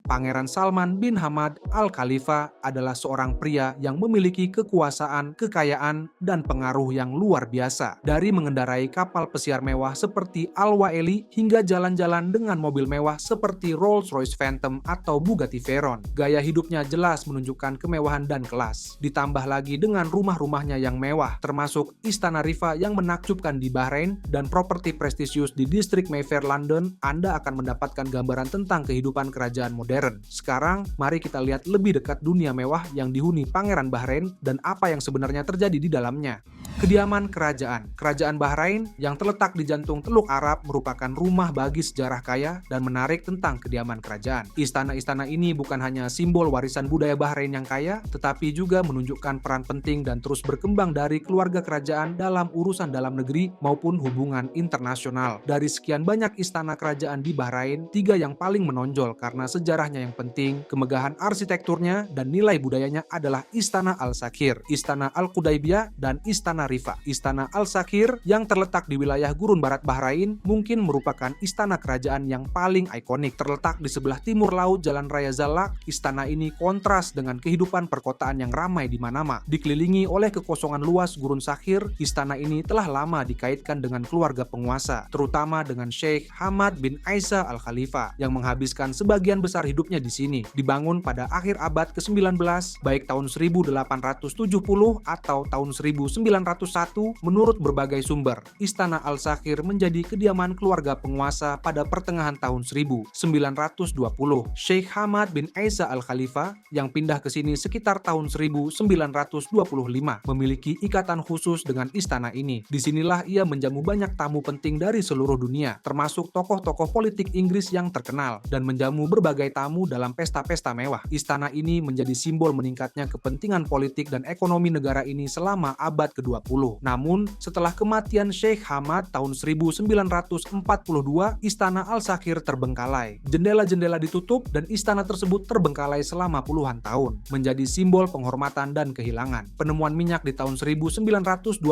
Pangeran Salman bin Hamad Al Khalifa adalah seorang pria yang memiliki kekuasaan, kekayaan, dan pengaruh yang luar biasa. Dari mengendarai kapal pesiar mewah seperti Al-Waeli hingga jalan-jalan dengan mobil mewah seperti Rolls-Royce Phantom atau Bugatti Veyron. Gaya hidupnya jelas menunjukkan kemewahan dan kelas. Ditambah lagi dengan rumah-rumahnya yang mewah, termasuk Istana Rifa yang menakjubkan di Bahrain dan properti prestisius di distrik Mayfair, London, Anda akan mendapatkan gambaran tentang kehidupan kerajaan modern. Sekarang, mari kita lihat lebih dekat dunia mewah yang dihuni Pangeran Bahrain dan apa yang sebenarnya terjadi di dalamnya. Kediaman kerajaan. Kerajaan Bahrain yang terletak di jantung Teluk Arab merupakan rumah bagi sejarah kaya dan menarik tentang kediaman kerajaan. Istana-istana ini bukan hanya simbol warisan budaya Bahrain yang kaya, tetapi juga menunjukkan peran penting dan terus berkembang dari keluarga kerajaan dalam urusan dalam negeri maupun hubungan internasional. Dari sekian banyak istana kerajaan di Bahrain, 3 yang paling menonjol karena sejarahnya yang penting, kemegahan arsitekturnya, dan nilai budayanya adalah Istana Al-Sakhir, Istana Al-Qudaybiyah, dan Istana Rifa. Istana Al-Sakhir yang terletak di wilayah gurun barat Bahrain mungkin merupakan istana kerajaan yang paling ikonik. Terletak di sebelah timur laut Jalan Raya Zalak, istana ini kontras dengan kehidupan perkotaan yang ramai di mana-mana. Dikelilingi oleh kekosongan luas gurun Sakhir, istana ini telah lama dikaitkan dengan keluarga penguasa, terutama dengan Sheikh Hamad bin Isa Al Khalifa yang menghabiskan sebagian besar hidupnya di sini. Dibangun pada akhir abad ke-19, baik tahun 1870 atau tahun 1901, menurut berbagai sumber, Istana Al-Sakhir menjadi kediaman keluarga penguasa pada pertengahan tahun 1920. Sheikh Hamad bin Isa Al Khalifa yang pindah ke sini sekitar tahun 1925 memiliki ikatan khusus dengan istana ini. Disinilah ia menjamu banyak tamu penting dari seluruh dunia, termasuk tokoh-tokoh politik Inggris yang terkenal, dan menjamu berbagai tamu dalam pesta-pesta mewah. Istana ini menjadi simbol meningkatnya kepentingan politik dan ekonomi negara ini selama abad ke-20. Namun, setelah kematian Sheikh Hamad tahun 1942, Istana Al-Sakhir terbengkalai. Jendela-jendela ditutup dan istana tersebut terbengkalai selama puluhan tahun, menjadi simbol penghormatan dan kehilangan. Penemuan minyak di tahun 1928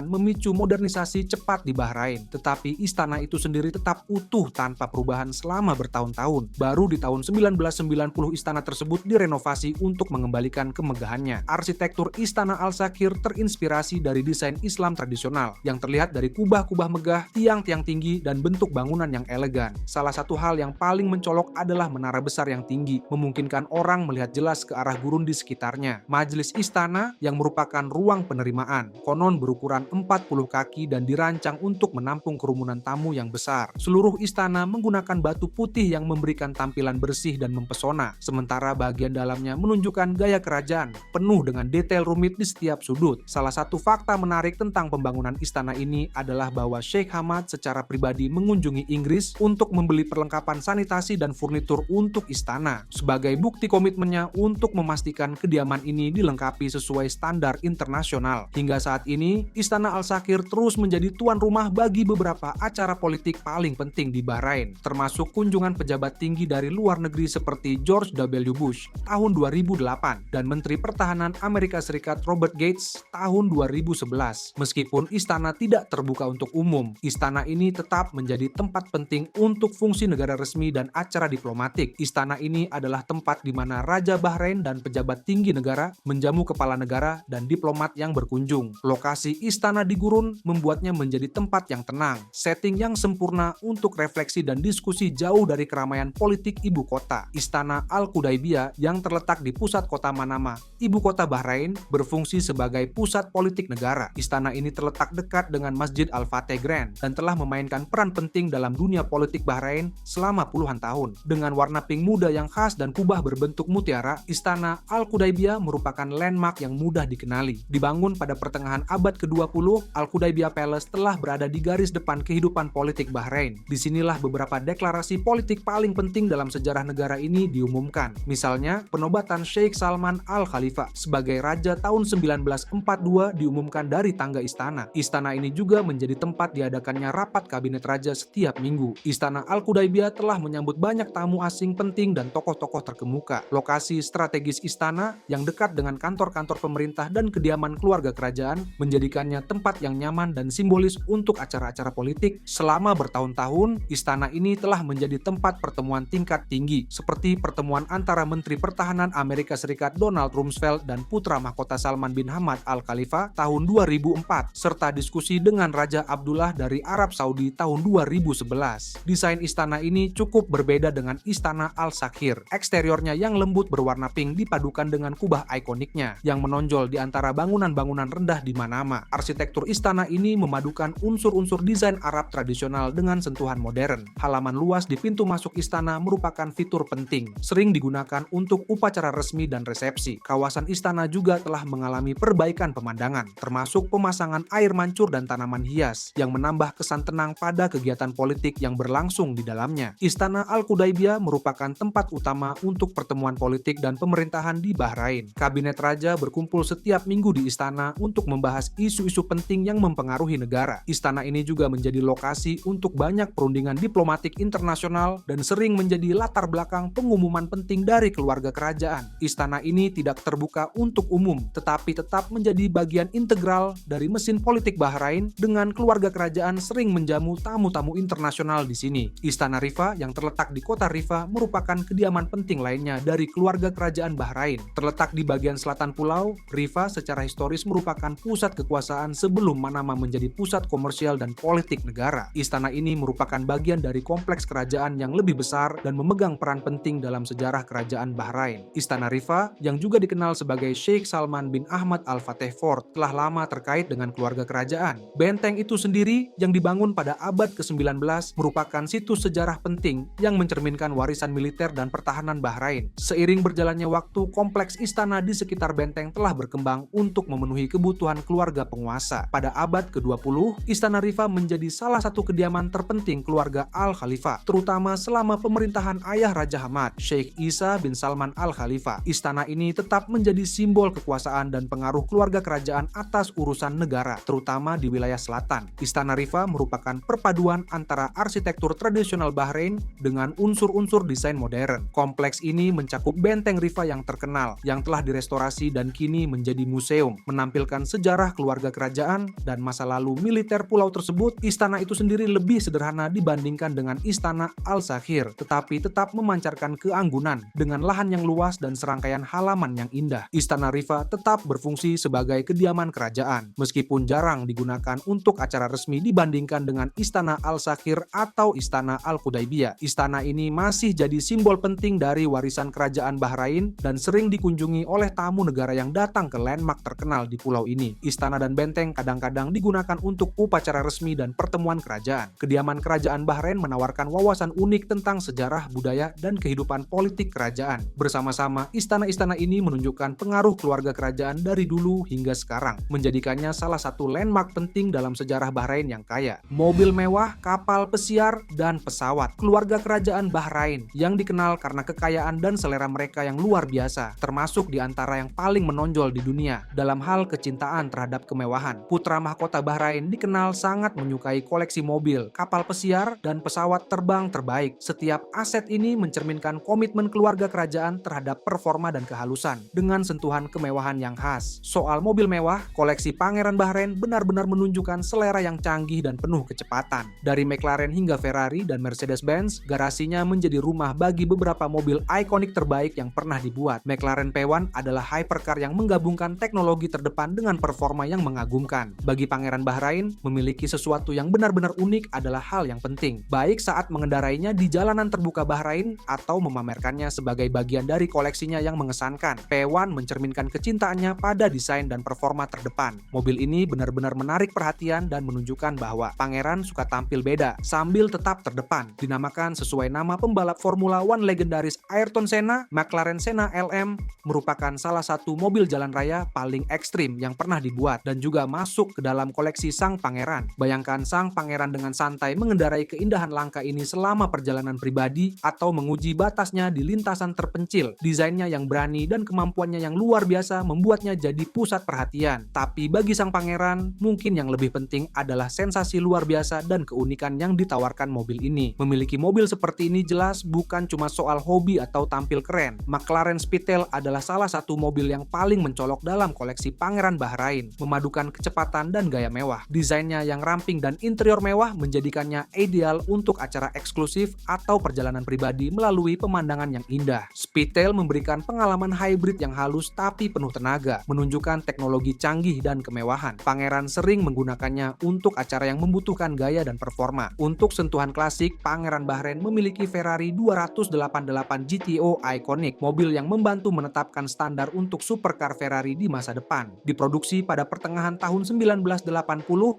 memicu modernisasi cepat di Bahrain, tetapi istana itu sendiri tetap utuh tanpa perubahan selama bertahun-tahun. Baru di tahun 1990 istana tersebut direnovasi untuk mengembalikan kemegahannya. Arsitektur Istana Al-Sakhir terinspirasi dari desain Islam tradisional yang terlihat dari kubah-kubah megah, tiang-tiang tinggi, dan bentuk bangunan yang elegan. Salah satu hal yang paling mencolok adalah menara besar yang tinggi, memungkinkan orang melihat jelas ke arah gurun di sekitarnya. Majelis istana yang merupakan ruang penerimaan, konon berukuran 40 kaki dan dirancang untuk menampung kerumunan tamu yang besar. Seluruh istana menggunakan batu putih yang memberikan tampilan bersih dan mempesona, sementara bagian dalamnya menunjukkan gaya kerajaan, penuh dengan detail rumit di setiap sudut. Salah satu fakta menarik tentang pembangunan istana ini adalah bahwa Sheikh Hamad secara pribadi mengunjungi Inggris untuk membeli perlengkapan sanitasi dan furnitur untuk istana, sebagai bukti komitmennya untuk memastikan kediaman ini dilengkapi sesuai standar internasional. Hingga saat ini, Istana Al-Sakhir terus menjadi tuan rumah bagi beberapa acara politik paling penting di Bahrain, termasuk kunjungan pejabat tinggi dari luar negeri seperti George W. Bush tahun 2008 dan Menteri Pertahanan Amerika Serikat Robert Gates tahun 2011. Meskipun istana tidak terbuka untuk umum, istana ini tetap menjadi tempat penting untuk fungsi negara resmi dan acara diplomatik. Istana ini adalah tempat di mana Raja Bahrain dan pejabat tinggi negara menjamu kepala negara dan diplomat yang berkunjung. Lokasi istana di gurun membuatnya menjadi tempat yang tenang, setting yang sempurna untuk refleksi dan diskusi jauh dari keramaian politik ibu kota. Istana Al-Qudaybiyah yang terletak di pusat kota Manama, ibu kota Bahrain, berfungsi sebagai pusat politik negara. Istana ini terletak dekat dengan Masjid Al-Fateh Grand dan telah memainkan peran penting dalam dunia politik Bahrain selama puluhan tahun. Dengan warna pink muda yang khas dan kubah berbentuk mutiara, Istana Al-Qudaybiyah merupakan landmark yang mudah dikenali. Dibangun pada pertengahan abad ke-20, Al-Qudaybiyah Palace telah berada di garis depan kehidupan politik Bahrain. Disinilah beberapa deklarasi politik paling penting dalam sejarah negara ini diumumkan. Misalnya, penobatan Sheikh Salman Al Khalifa sebagai raja tahun 1942 diumumkan diumumkan dari tangga istana. Istana ini juga menjadi tempat diadakannya rapat kabinet raja setiap minggu. Istana Al-Qudaybiyah telah menyambut banyak tamu asing penting dan tokoh-tokoh terkemuka. Lokasi strategis istana yang dekat dengan kantor-kantor pemerintah dan kediaman keluarga kerajaan menjadikannya tempat yang nyaman dan simbolis untuk acara-acara politik. Selama bertahun-tahun, istana ini telah menjadi tempat pertemuan tingkat tinggi seperti pertemuan antara Menteri Pertahanan Amerika Serikat Donald Rumsfeld dan putra mahkota Salman bin Hamad Al Khalifa tahun 2004, serta diskusi dengan Raja Abdullah dari Arab Saudi tahun 2011. Desain istana ini cukup berbeda dengan Istana Al-Sakhir. Eksteriornya yang lembut berwarna pink dipadukan dengan kubah ikoniknya yang menonjol di antara bangunan-bangunan rendah di Manama. Arsitektur istana ini memadukan unsur-unsur desain Arab tradisional dengan sentuhan modern. Halaman luas di pintu masuk istana merupakan fitur penting, sering digunakan untuk upacara resmi dan resepsi. Kawasan istana juga telah mengalami perbaikan pemandangan, termasuk pemasangan air mancur dan tanaman hias yang menambah kesan tenang pada kegiatan politik yang berlangsung di dalamnya. Istana Al-Qudaybiyah merupakan tempat utama untuk pertemuan politik dan pemerintahan di Bahrain. Kabinet raja berkumpul setiap minggu di istana untuk membahas isu-isu penting yang mempengaruhi negara. Istana ini juga menjadi lokasi untuk banyak perundingan diplomatik internasional dan sering menjadi latar belakang pengumuman penting dari keluarga kerajaan. Istana ini tidak terbuka untuk umum, tetapi tetap menjadi bagian integral dari mesin politik Bahrain, dengan keluarga kerajaan sering menjamu tamu-tamu internasional di sini. Istana Rifa yang terletak di kota Rifa merupakan kediaman penting lainnya dari keluarga kerajaan Bahrain. Terletak di bagian selatan pulau, Rifa secara historis merupakan pusat kekuasaan sebelum Manama menjadi pusat komersial dan politik negara. Istana ini merupakan bagian dari kompleks kerajaan yang lebih besar dan memegang peran penting dalam sejarah kerajaan Bahrain. Istana Rifa, yang juga dikenal sebagai Sheikh Salman bin Ahmad Al-Fateh Fort, telah lama terkait dengan keluarga kerajaan. Benteng itu sendiri yang dibangun pada abad ke-19 merupakan situs sejarah penting yang mencerminkan warisan militer dan pertahanan Bahrain. Seiring berjalannya waktu, kompleks istana di sekitar benteng telah berkembang untuk memenuhi kebutuhan keluarga penguasa. Pada abad ke-20, Istana Rifa menjadi salah satu kediaman terpenting keluarga Al-Khalifah, terutama selama pemerintahan ayah Raja Hamad, Sheikh Isa bin Salman Al-Khalifah. Istana ini tetap menjadi simbol kekuasaan dan pengaruh keluarga kerajaan atas urusan negara, terutama di wilayah selatan. Istana Rifa merupakan perpaduan antara arsitektur tradisional Bahrain dengan unsur-unsur desain modern. Kompleks ini mencakup benteng Rifa yang terkenal, yang telah direstorasi dan kini menjadi museum, menampilkan sejarah keluarga kerajaan dan masa lalu militer pulau tersebut. Istana itu sendiri lebih sederhana dibandingkan dengan Istana Al-Sakhir, tetapi tetap memancarkan keanggunan dengan lahan yang luas dan serangkaian halaman yang indah. Istana Rifa tetap berfungsi sebagai kediaman kerajaan, meskipun jarang digunakan untuk acara resmi dibandingkan dengan Istana Al-Sakhir atau Istana Al-Qudaybiyah. Istana ini masih jadi simbol penting dari warisan kerajaan Bahrain dan sering dikunjungi oleh tamu negara yang datang ke landmark terkenal di pulau ini. Istana dan benteng kadang-kadang digunakan untuk upacara resmi dan pertemuan kerajaan. Kediaman kerajaan Bahrain menawarkan wawasan unik tentang sejarah, budaya, dan kehidupan politik kerajaan. Bersama-sama, istana-istana ini menunjukkan pengaruh keluarga kerajaan dari dulu hingga sekarang, menjadikannya salah satu landmark penting dalam sejarah Bahrain yang kaya. Mobil mewah, kapal pesiar, dan pesawat. Keluarga kerajaan Bahrain yang dikenal karena kekayaan dan selera mereka yang luar biasa, termasuk di antara yang paling menonjol di dunia dalam hal kecintaan terhadap kemewahan. Putra mahkota Bahrain dikenal sangat menyukai koleksi mobil, kapal pesiar, dan pesawat terbang terbaik. Setiap aset ini mencerminkan komitmen keluarga kerajaan terhadap performa dan kehalusan, dengan sentuhan kemewahan yang khas. Soal mobil mewah, koleksi Pangeran Bahrain benar-benar menunjukkan selera yang canggih dan penuh kecepatan. Dari McLaren hingga Ferrari dan Mercedes-Benz, garasinya menjadi rumah bagi beberapa mobil ikonik terbaik yang pernah dibuat. McLaren P1 adalah hypercar yang menggabungkan teknologi terdepan dengan performa yang mengagumkan. Bagi Pangeran Bahrain, memiliki sesuatu yang benar-benar unik adalah hal yang penting, baik saat mengendarainya di jalanan terbuka Bahrain atau memamerkannya sebagai bagian dari koleksinya yang mengesankan. P1 mencerminkan kecintaannya pada desain dan performa terdepan. Mobil ini benar-benar menarik perhatian dan menunjukkan bahwa Pangeran suka tampil beda sambil tetap terdepan. Dinamakan sesuai nama pembalap Formula One legendaris Ayrton Senna, McLaren Senna LM merupakan salah satu mobil jalan raya paling ekstrim yang pernah dibuat dan juga masuk ke dalam koleksi Sang Pangeran. Bayangkan Sang Pangeran dengan santai mengendarai keindahan langka ini selama perjalanan pribadi atau menguji batasnya di lintasan terpencil. Desainnya yang berani dan kemampuannya yang luar biasa membuatnya jadi pusat perhatian. Tapi bagi sang pangeran, mungkin yang lebih penting adalah sensasi luar biasa dan keunikan yang ditawarkan mobil ini. Memiliki mobil seperti ini jelas bukan cuma soal hobi atau tampil keren. McLaren Speedtail adalah salah satu mobil yang paling mencolok dalam koleksi Pangeran Bahrain, memadukan kecepatan dan gaya mewah. Desainnya yang ramping dan interior mewah menjadikannya ideal untuk acara eksklusif atau perjalanan pribadi melalui pemandangan yang indah. Speedtail memberikan pengalaman hybrid yang halus tapi penuh tenaga, menunjukkan teknologi canggih dan kemewahan. Pangeran sering menggunakannya untuk acara yang membutuhkan gaya dan performa. Untuk sentuhan klasik, Pangeran Bahrain memiliki Ferrari 288 GTO Iconic, mobil yang membantu menetapkan standar untuk supercar Ferrari di masa depan. Diproduksi pada pertengahan tahun 1980,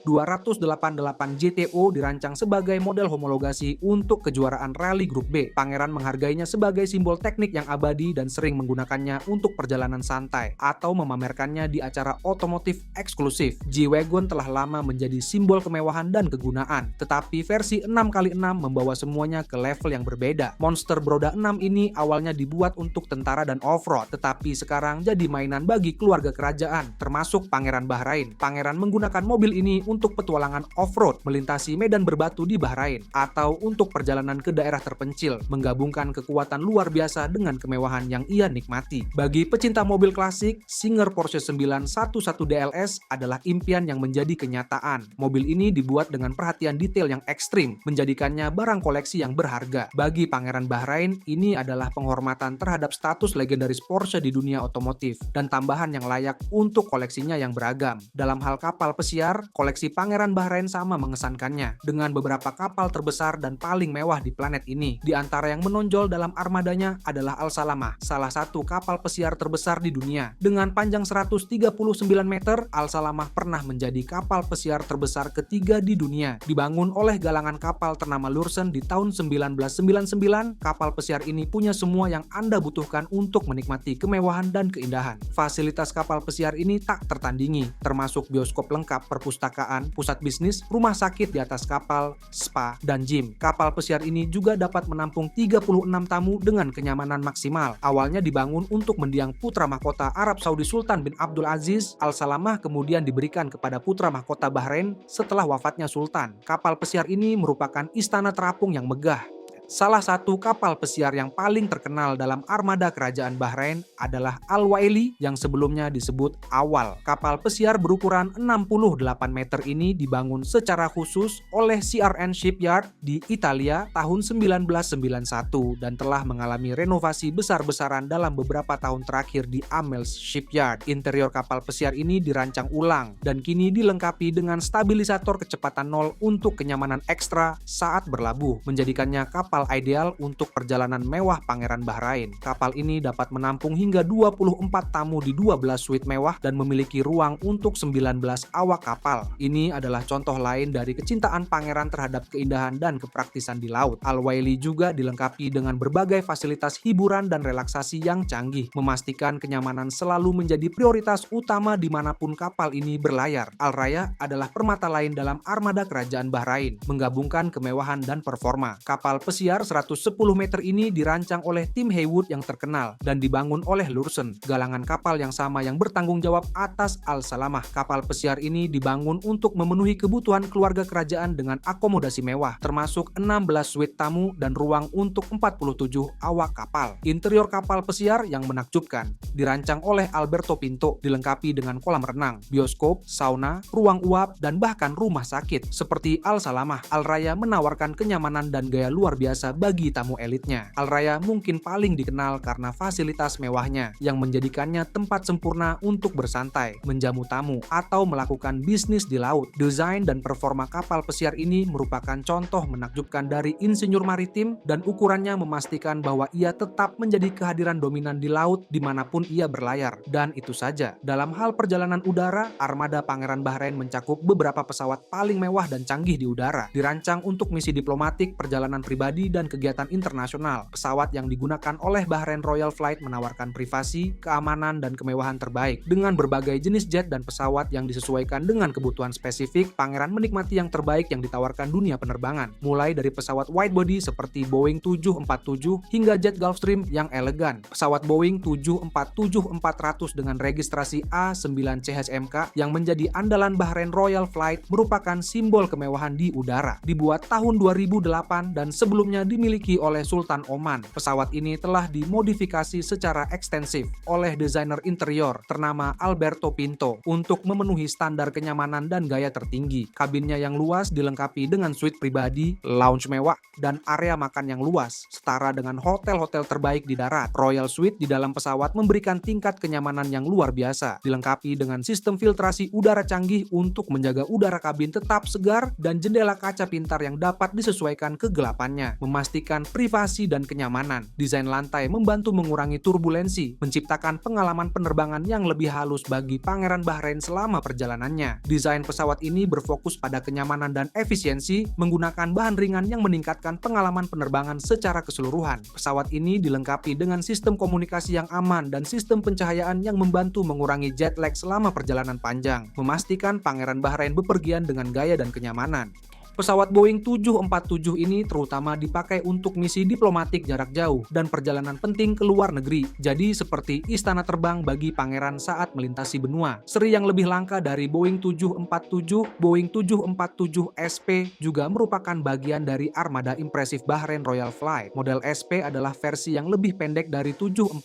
288 GTO dirancang sebagai model homologasi untuk kejuaraan rally Grup B. Pangeran menghargainya sebagai simbol teknik yang abadi dan sering menggunakannya untuk perjalanan santai atau memamerkannya di acara otomotif eksklusif. G-Wagon telah lama menjadi simbol kemewahan dan kegunaan, tetapi versi 6x6 membawa semuanya ke level yang berbeda. Monster Broda 6 ini awalnya dibuat untuk tentara dan off-road, tetapi sekarang jadi mainan bagi keluarga kerajaan, termasuk Pangeran Bahrain. Pangeran menggunakan mobil ini untuk petualangan off-road, melintasi medan berbatu di Bahrain, atau untuk perjalanan ke daerah terpencil, menggabungkan kekuatan luar biasa dengan kemewahan yang ia nikmati. Bagi pecinta mobil klasik, Singer Porsche 911 DLS adalah impian yang menjadi kenyataan. Mobil ini dibuat dengan perhatian detail yang ekstrim, menjadikannya barang koleksi yang berharga. Bagi Pangeran Bahrain, ini adalah penghormatan terhadap status legendaris Porsche di dunia otomotif, dan tambahan yang layak untuk koleksinya yang beragam. Dalam hal kapal pesiar, koleksi Pangeran Bahrain sama mengesankannya, dengan beberapa kapal terbesar dan paling mewah di planet ini. Di antara yang menonjol dalam armadanya adalah Al Salamah, salah satu kapal pesiar terbesar di dunia. Dengan panjang 139 meter, Al Salamah pernah menjadi kapal pesiar terbesar ketiga di dunia. Dibangun oleh galangan kapal ternama Lursen di tahun 1999, kapal pesiar ini punya semua yang Anda butuhkan untuk menikmati kemewahan dan keindahan. Fasilitas kapal pesiar ini tak tertandingi, termasuk bioskop lengkap, perpustakaan, pusat bisnis, rumah sakit di atas kapal, spa, dan gym. Kapal pesiar ini juga dapat menampung 36 tamu dengan kenyamanan maksimal. Awalnya dibangun untuk mendiang putra mahkota Arab Saudi Sultan bin Abdul Aziz, Al Salamah kemudian diberikan kepada putra mahkota Bahrain setelah wafatnya Sultan. Kapal pesiar ini merupakan istana terapung yang megah. Salah satu kapal pesiar yang paling terkenal dalam armada kerajaan Bahrain adalah Al-Waeli yang sebelumnya disebut Awal. Kapal pesiar berukuran 68 meter ini dibangun secara khusus oleh CRN Shipyard di Italia tahun 1991 dan telah mengalami renovasi besar-besaran dalam beberapa tahun terakhir di Amels Shipyard. Interior kapal pesiar ini dirancang ulang dan kini dilengkapi dengan stabilisator kecepatan nol untuk kenyamanan ekstra saat berlabuh, menjadikannya kapal ideal untuk perjalanan mewah Pangeran Bahrain. Kapal ini dapat menampung hingga 24 tamu di 12 suite mewah dan memiliki ruang untuk 19 awak kapal. Ini adalah contoh lain dari kecintaan pangeran terhadap keindahan dan kepraktisan di laut. Al-Waeli juga dilengkapi dengan berbagai fasilitas hiburan dan relaksasi yang canggih, memastikan kenyamanan selalu menjadi prioritas utama dimanapun kapal ini berlayar. Al-Raya adalah permata lain dalam armada kerajaan Bahrain, menggabungkan kemewahan dan performa. Kapal pesiar 110 meter ini dirancang oleh tim Haywood yang terkenal dan dibangun oleh Lursen, galangan kapal yang sama yang bertanggung jawab atas Al Salamah. Kapal pesiar ini dibangun untuk memenuhi kebutuhan keluarga kerajaan dengan akomodasi mewah, termasuk 16 suite tamu dan ruang untuk 47 awak kapal. Interior kapal pesiar yang menakjubkan, dirancang oleh Alberto Pinto, dilengkapi dengan kolam renang, bioskop, sauna, ruang uap, dan bahkan rumah sakit. Seperti Al Salamah, Al-Raya menawarkan kenyamanan dan gaya luar biasa bagi tamu elitnya. Al-Raya mungkin paling dikenal karena fasilitas mewahnya yang menjadikannya tempat sempurna untuk bersantai, menjamu tamu, atau melakukan bisnis di laut. Desain dan performa kapal pesiar ini merupakan contoh menakjubkan dari insinyur maritim dan ukurannya memastikan bahwa ia tetap menjadi kehadiran dominan di laut dimanapun ia berlayar. Dan itu saja. Dalam hal perjalanan udara, armada Pangeran Bahrain mencakup beberapa pesawat paling mewah dan canggih di udara, dirancang untuk misi diplomatik, perjalanan pribadi, pribadi dan kegiatan internasional. Pesawat yang digunakan oleh Bahrain Royal Flight menawarkan privasi, keamanan, dan kemewahan terbaik. Dengan berbagai jenis jet dan pesawat yang disesuaikan dengan kebutuhan spesifik, Pangeran menikmati yang terbaik yang ditawarkan dunia penerbangan. Mulai dari pesawat widebody seperti Boeing 747 hingga jet Gulfstream yang elegan. Pesawat Boeing 747-400 dengan registrasi A9CHMK yang menjadi andalan Bahrain Royal Flight merupakan simbol kemewahan di udara. Dibuat tahun 2008 dan sebelumnya dimiliki oleh Sultan Oman. Pesawat ini telah dimodifikasi secara ekstensif oleh desainer interior ternama Alberto Pinto untuk memenuhi standar kenyamanan dan gaya tertinggi. Kabinnya yang luas dilengkapi dengan suite pribadi, lounge mewah, dan area makan yang luas, setara dengan hotel-hotel terbaik di darat. Royal Suite di dalam pesawat memberikan tingkat kenyamanan yang luar biasa, dilengkapi dengan sistem filtrasi udara canggih untuk menjaga udara kabin tetap segar dan jendela kaca pintar yang dapat disesuaikan kegelapannya, memastikan privasi dan kenyamanan. Desain lantai membantu mengurangi turbulensi, menciptakan pengalaman penerbangan yang lebih halus bagi Pangeran Bahrain selama perjalanannya. Desain pesawat ini berfokus pada kenyamanan dan efisiensi, menggunakan bahan ringan yang meningkatkan pengalaman penerbangan secara keseluruhan. Pesawat ini dilengkapi dengan sistem komunikasi yang aman dan sistem pencahayaan yang membantu mengurangi jet lag selama perjalanan panjang, memastikan Pangeran Bahrain bepergian dengan gaya dan kenyamanan. Pesawat Boeing 747 ini terutama dipakai untuk misi diplomatik jarak jauh dan perjalanan penting ke luar negeri, jadi seperti istana terbang bagi pangeran saat melintasi benua. Seri yang lebih langka dari Boeing 747, Boeing 747 SP juga merupakan bagian dari armada impresif Bahrain Royal Flight. Model SP adalah versi yang lebih pendek dari 747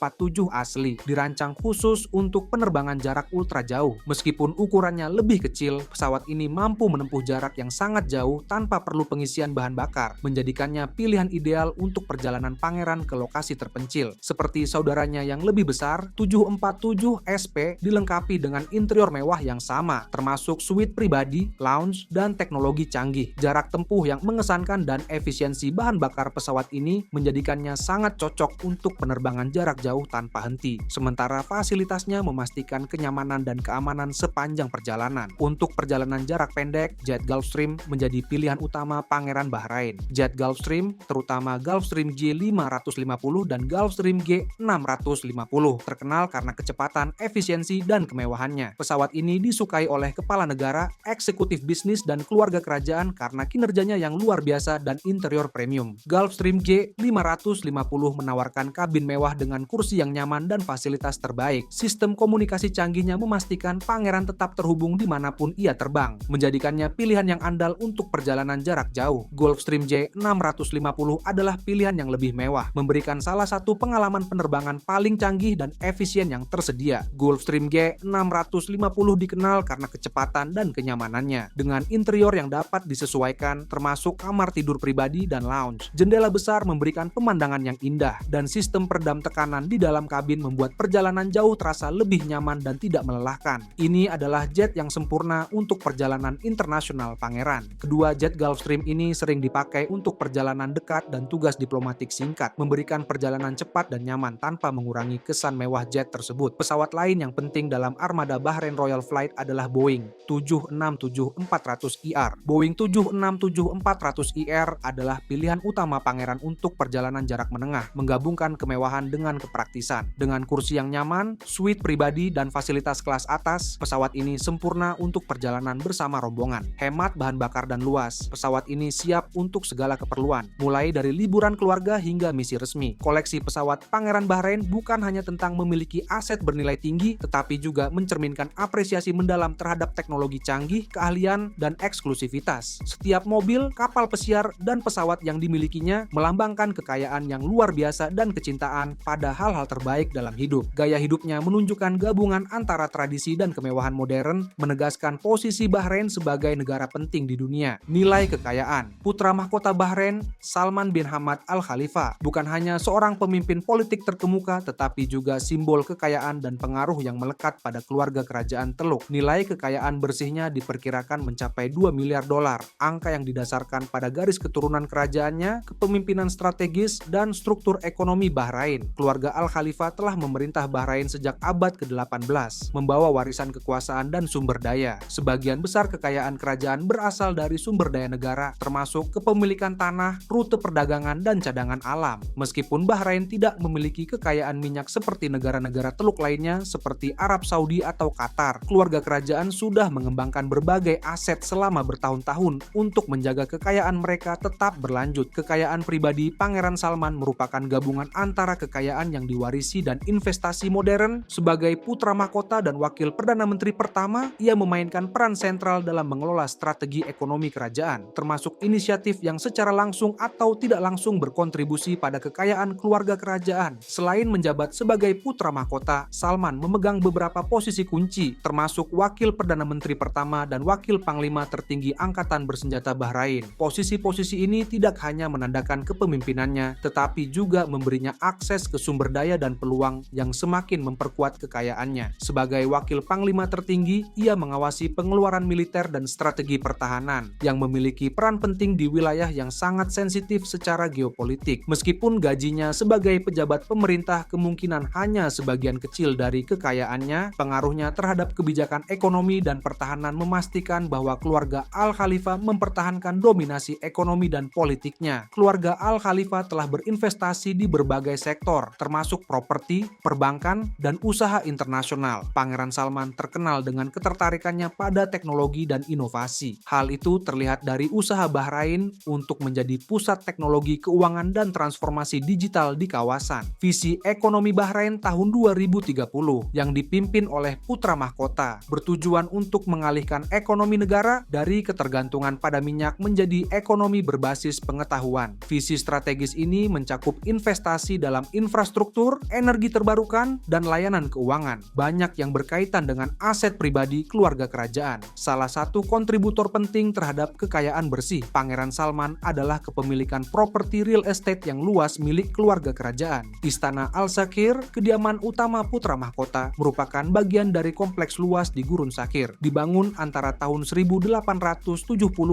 asli, dirancang khusus untuk penerbangan jarak ultra jauh. Meskipun ukurannya lebih kecil, pesawat ini mampu menempuh jarak yang sangat jauh tanpa perlu pengisian bahan bakar, menjadikannya pilihan ideal untuk perjalanan pangeran ke lokasi terpencil. Seperti saudaranya yang lebih besar, 747 SP dilengkapi dengan interior mewah yang sama, termasuk suite pribadi, lounge, dan teknologi canggih. Jarak tempuh yang mengesankan dan efisiensi bahan bakar pesawat ini menjadikannya sangat cocok untuk penerbangan jarak jauh tanpa henti. Sementara fasilitasnya memastikan kenyamanan dan keamanan sepanjang perjalanan. Untuk perjalanan jarak pendek, jet Gulfstream menjadi pilihan utama Pangeran Bahrain. Jet Gulfstream, terutama Gulfstream G550 dan Gulfstream G650, terkenal karena kecepatan, efisiensi, dan kemewahannya. Pesawat ini disukai oleh kepala negara, eksekutif bisnis, dan keluarga kerajaan karena kinerjanya yang luar biasa dan interior premium. Gulfstream G550 menawarkan kabin mewah dengan kursi yang nyaman dan fasilitas terbaik. Sistem komunikasi canggihnya memastikan pangeran tetap terhubung dimanapun ia terbang, menjadikannya pilihan yang andal untuk perjalanan jarak jauh. Gulfstream G650 adalah pilihan yang lebih mewah, memberikan salah satu pengalaman penerbangan paling canggih dan efisien yang tersedia. Gulfstream G650 dikenal karena kecepatan dan kenyamanannya, dengan interior yang dapat disesuaikan, termasuk kamar tidur pribadi dan lounge. Jendela besar memberikan pemandangan yang indah, dan sistem peredam tekanan di dalam kabin membuat perjalanan jauh terasa lebih nyaman dan tidak melelahkan. Ini adalah jet yang sempurna untuk perjalanan internasional pangeran. Kedua jet Gulfstream ini sering dipakai untuk perjalanan dekat dan tugas diplomatik singkat, memberikan perjalanan cepat dan nyaman tanpa mengurangi kesan mewah jet tersebut. Pesawat lain yang penting dalam armada Bahrain Royal Flight adalah Boeing 767-400ER. Boeing 767-400ER adalah pilihan utama pangeran untuk perjalanan jarak menengah, menggabungkan kemewahan dengan kepraktisan. Dengan kursi yang nyaman, suite pribadi, dan fasilitas kelas atas, pesawat ini sempurna untuk perjalanan bersama rombongan. Hemat bahan bakar dan luas, pesawat ini siap untuk segala keperluan, mulai dari liburan keluarga hingga misi resmi. Koleksi pesawat Pangeran Bahrain bukan hanya tentang memiliki aset bernilai tinggi, tetapi juga mencerminkan apresiasi mendalam terhadap teknologi canggih, keahlian, dan eksklusivitas. Setiap mobil, kapal pesiar, dan pesawat yang dimilikinya melambangkan kekayaan yang luar biasa dan kecintaan pada hal-hal terbaik dalam hidup. Gaya hidupnya menunjukkan gabungan antara tradisi dan kemewahan modern, menegaskan posisi Bahrain sebagai negara penting di dunia. Nilai kekayaan. Putra mahkota Bahrain, Salman bin Hamad Al Khalifa, bukan hanya seorang pemimpin politik terkemuka, tetapi juga simbol kekayaan dan pengaruh yang melekat pada keluarga kerajaan Teluk. Nilai kekayaan bersihnya diperkirakan mencapai 2 miliar dolar, angka yang didasarkan pada garis keturunan kerajaannya, kepemimpinan strategis, dan struktur ekonomi Bahrain. Keluarga Al Khalifa telah memerintah Bahrain sejak abad ke-18, membawa warisan kekuasaan dan sumber daya. Sebagian besar kekayaan kerajaan berasal dari sumber sumber daya negara, termasuk kepemilikan tanah, rute perdagangan, dan cadangan alam. Meskipun Bahrain tidak memiliki kekayaan minyak seperti negara-negara Teluk lainnya seperti Arab Saudi atau Qatar, keluarga kerajaan sudah mengembangkan berbagai aset selama bertahun-tahun untuk menjaga kekayaan mereka tetap berlanjut. Kekayaan pribadi Pangeran Salman merupakan gabungan antara kekayaan yang diwarisi dan investasi modern. Sebagai putra mahkota dan wakil Perdana Menteri pertama, ia memainkan peran sentral dalam mengelola strategi ekonomi kerajaan, termasuk inisiatif yang secara langsung atau tidak langsung berkontribusi pada kekayaan keluarga kerajaan. Selain menjabat sebagai putra mahkota, Salman memegang beberapa posisi kunci, termasuk wakil Perdana Menteri pertama dan wakil Panglima tertinggi Angkatan Bersenjata Bahrain. Posisi-posisi ini tidak hanya menandakan kepemimpinannya, tetapi juga memberinya akses ke sumber daya dan peluang yang semakin memperkuat kekayaannya. Sebagai wakil Panglima tertinggi, ia mengawasi pengeluaran militer dan strategi pertahanan, yang memiliki peran penting di wilayah yang sangat sensitif secara geopolitik. Meskipun gajinya sebagai pejabat pemerintah kemungkinan hanya sebagian kecil dari kekayaannya, pengaruhnya terhadap kebijakan ekonomi dan pertahanan memastikan bahwa keluarga Al-Khalifah mempertahankan dominasi ekonomi dan politiknya. Keluarga Al-Khalifah telah berinvestasi di berbagai sektor, termasuk properti, perbankan, dan usaha internasional. Pangeran Salman terkenal dengan ketertarikannya pada teknologi dan inovasi. Hal itu terlihat dari usaha Bahrain untuk menjadi pusat teknologi keuangan dan transformasi digital di kawasan. Visi ekonomi Bahrain tahun 2030 yang dipimpin oleh putra mahkota bertujuan untuk mengalihkan ekonomi negara dari ketergantungan pada minyak menjadi ekonomi berbasis pengetahuan. Visi strategis ini mencakup investasi dalam infrastruktur, energi terbarukan, dan layanan keuangan. Banyak yang berkaitan dengan aset pribadi keluarga kerajaan. Salah satu kontributor penting terhadap kekayaan bersih Pangeran Salman adalah kepemilikan properti real estate yang luas milik keluarga kerajaan. Istana Al-Shakir, kediaman utama putra mahkota, merupakan bagian dari kompleks luas di Gurun Shakir. Dibangun antara tahun 1870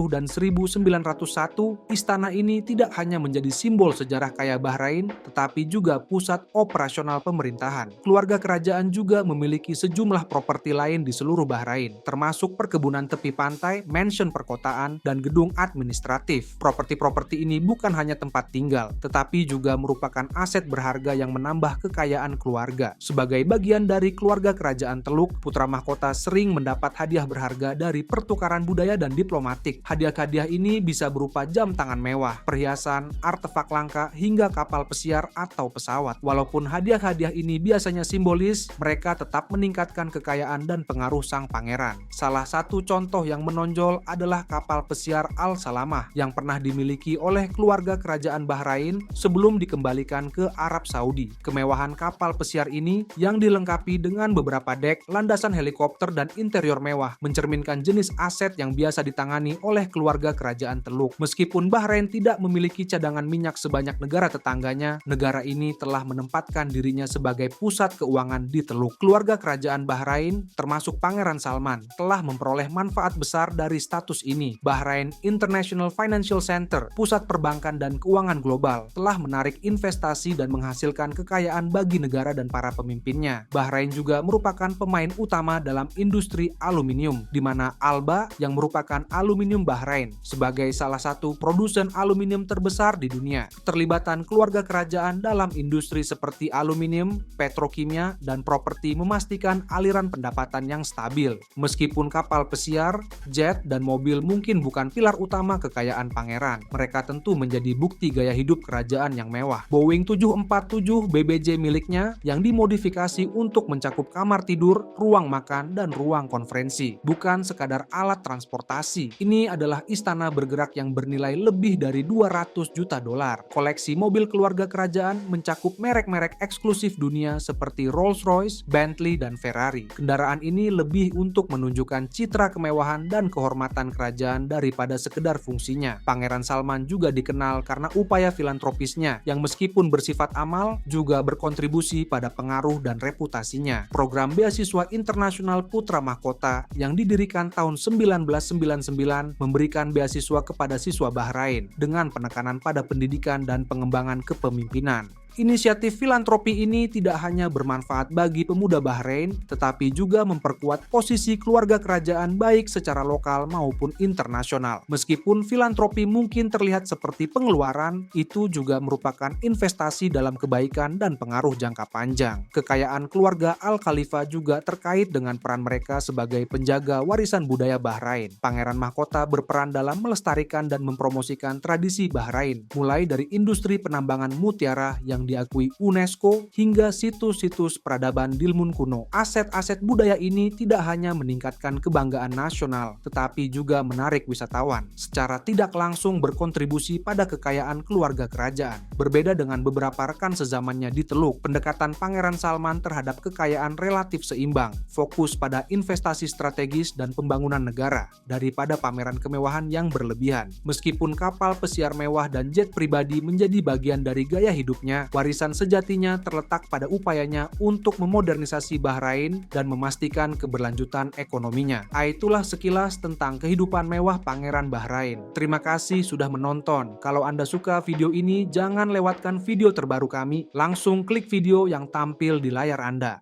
dan 1901, istana ini tidak hanya menjadi simbol sejarah kaya Bahrain, tetapi juga pusat operasional pemerintahan. Keluarga kerajaan juga memiliki sejumlah properti lain di seluruh Bahrain, termasuk perkebunan tepi pantai, mansion perkotaan, dan gedung administratif. Properti-properti ini bukan hanya tempat tinggal, tetapi juga merupakan aset berharga yang menambah kekayaan keluarga. Sebagai bagian dari keluarga kerajaan Teluk, putra mahkota sering mendapat hadiah berharga dari pertukaran budaya dan diplomatik. Hadiah-hadiah ini bisa berupa jam tangan mewah, perhiasan, artefak langka, hingga kapal pesiar atau pesawat. Walaupun hadiah-hadiah ini biasanya simbolis, mereka tetap meningkatkan kekayaan dan pengaruh sang pangeran. Salah satu contoh yang menonjol adalah kapal pesiar Al-Salamah yang pernah dimiliki oleh keluarga kerajaan Bahrain sebelum dikembalikan ke Arab Saudi. Kemewahan kapal pesiar ini yang dilengkapi dengan beberapa dek, landasan helikopter, dan interior mewah mencerminkan jenis aset yang biasa ditangani oleh keluarga kerajaan Teluk. Meskipun Bahrain tidak memiliki cadangan minyak sebanyak negara tetangganya, negara ini telah menempatkan dirinya sebagai pusat keuangan di Teluk. Keluarga kerajaan Bahrain, termasuk Pangeran Salman, telah memperoleh manfaat besar dari status ini. Bahrain International Financial Center, pusat perbankan dan keuangan global, telah menarik investasi dan menghasilkan kekayaan bagi negara dan para pemimpinnya. Bahrain juga merupakan pemain utama dalam industri aluminium, di mana Alba, yang merupakan aluminium Bahrain, sebagai salah satu produsen aluminium terbesar di dunia. Keterlibatan keluarga kerajaan dalam industri seperti aluminium, petrokimia, dan properti memastikan aliran pendapatan yang stabil. Meskipun kapal pesiar, jet, dan mobil mungkin bukan pilar utama kekayaan pangeran, mereka tentu menjadi bukti gaya hidup kerajaan yang mewah. Boeing 747 BBJ miliknya yang dimodifikasi untuk mencakup kamar tidur, ruang makan, dan ruang konferensi, bukan sekadar alat transportasi. Ini adalah istana bergerak yang bernilai lebih dari 200 juta dolar. Koleksi mobil keluarga kerajaan mencakup merek-merek eksklusif dunia seperti Rolls-Royce, Bentley, dan Ferrari. Kendaraan ini lebih untuk menunjukkan citra kemewahan dan kehormatan kerajaan daripada sekedar fungsinya. Pangeran Salman juga dikenal karena upaya filantropisnya yang meskipun bersifat amal juga berkontribusi pada pengaruh dan reputasinya. Program beasiswa internasional putra mahkota yang didirikan tahun 1999 memberikan beasiswa kepada siswa Bahrain dengan penekanan pada pendidikan dan pengembangan kepemimpinan. Inisiatif filantropi ini tidak hanya bermanfaat bagi pemuda Bahrain, tetapi juga memperkuat posisi keluarga kerajaan baik secara lokal maupun internasional. Meskipun filantropi mungkin terlihat seperti pengeluaran, itu juga merupakan investasi dalam kebaikan dan pengaruh jangka panjang. Kekayaan keluarga Al-Khalifa juga terkait dengan peran mereka sebagai penjaga warisan budaya Bahrain. Pangeran Mahkota berperan dalam melestarikan dan mempromosikan tradisi Bahrain, mulai dari industri penambangan mutiara yang diakui UNESCO hingga situs-situs peradaban Dilmun kuno. Aset-aset budaya ini tidak hanya meningkatkan kebanggaan nasional, tetapi juga menarik wisatawan, secara tidak langsung berkontribusi pada kekayaan keluarga kerajaan. Berbeda dengan beberapa rekan sezamannya di Teluk, pendekatan Pangeran Salman terhadap kekayaan relatif seimbang, fokus pada investasi strategis dan pembangunan negara, daripada pameran kemewahan yang berlebihan. Meskipun kapal pesiar mewah dan jet pribadi menjadi bagian dari gaya hidupnya, warisan sejatinya terletak pada upayanya untuk memodernisasi Bahrain dan memastikan keberlanjutan ekonominya. Itulah sekilas tentang kehidupan mewah Pangeran Bahrain. Terima kasih sudah menonton. Kalau Anda suka video ini, jangan lewatkan video terbaru kami. Langsung klik video yang tampil di layar Anda.